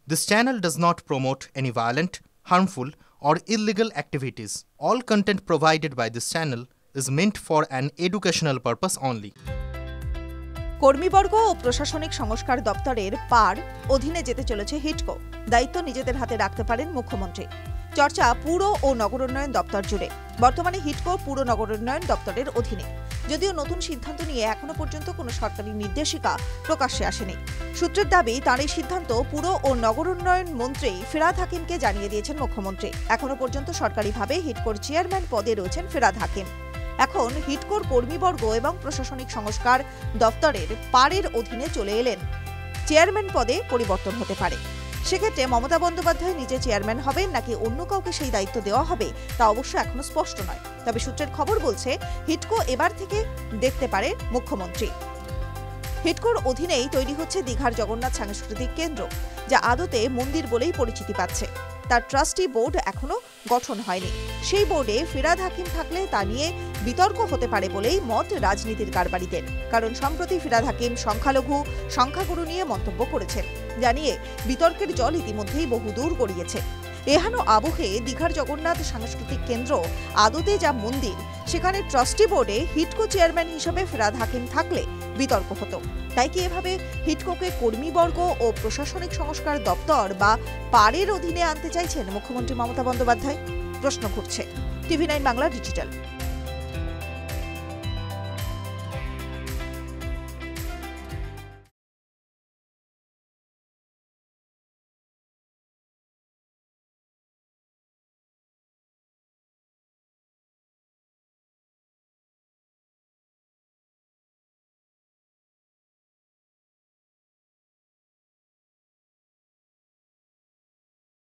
This channel does not promote any violent, harmful, or illegal activities. All content provided by this channel is meant for an educational purpose only. কর্মীবর্গ ও প্রশাসনিক সংস্কার দপ্তরের পার অধীনে যেতে চলেছে হিডকো। দায়িত্ব নিজেদের হাতে রাখতে পারেন মুখ্যমন্ত্রী। চর্চা পুর ও নগরোন্নয়ন দপ্তর জুড়ে। বর্তমানে হিডকো পুর নগরোন্নয়ন দপ্তরের অধীনে, যদিও নতুন সিদ্ধান্ত নিয়ে এখনো পর্যন্ত কোনো সরকারি নির্দেশিকা প্রকাশ্যে আসেনি। সূত্রের দাবি, তার এই সিদ্ধান্ত পুর ও নগরোন্নয়ন মন্ত্রী ফিরহাদ হাকিমকে জানিয়ে দিয়েছেন মুখ্যমন্ত্রী। এখনো পর্যন্ত সরকারিভাবে হিডকোর চেয়ারম্যান পদে রয়েছেন ফিরহাদ হাকিম। এখন হিডকোর কর্মীবর্গ এবং প্রশাসনিক সংস্কার দপ্তরের পারের অধীনে চলে এলেন চেয়ারম্যান পদে পরিবর্তন হতে পারে। সেক্ষেত্রে মমতা বন্দ্যোপাধ্যায় নিজে চেয়ারম্যান হবেন নাকি অন্য কাউকে সেই দায়িত্ব দেওয়া হবে তা অবশ্য এখনো স্পষ্ট নয়। তবে সূত্রের খবর বলছে, হিডকো এবার থেকে দেখতে পারে মুখ্যমন্ত্রী। হিডকোর অধীনেই তৈরি হচ্ছে দীঘার জগন্নাথ সাংস্কৃতিক কেন্দ্র, যা আদতে মন্দির বলেই পরিচিতি পাচ্ছে। তার ট্রাস্টি বোর্ড এখনো গঠন হয়নি। সেই বোর্ডে ফিরহাদ হাকিম থাকলে তা নিয়ে বিতর্ক হতে পারে বলেই মত রাজনীতির কারবারিদের। কারণ সম্প্রতি ফিরহাদ হাকিম সংখ্যালঘু সংখ্যাগুরু নিয়ে মন্তব্য করেছেন, জানিয়ে বিতর্কের জল ইতিমধ্যেই বহুদূর গড়িয়েছে। এহেন আবহে দীঘার জগন্নাথ সাংস্কৃতিক কেন্দ্র আদতে যা মন্দির, সেখানে ট্রাস্টি বোর্ডে হিডকো চেয়ারম্যান হিসেবে ফিরহাদ হাকিম থাকলে বিতর্ক হতো। তাই কি এভাবে হিডকোকে কর্মীবর্গ ও প্রশাসনিক সংস্কার দপ্তর বা পারের অধীনে আনতে চাইছেন মুখ্যমন্ত্রী মমতা বন্দ্যোপাধ্যায়? প্রশ্ন ঘুরছে। টিভি9 বাংলা ডিজিটাল।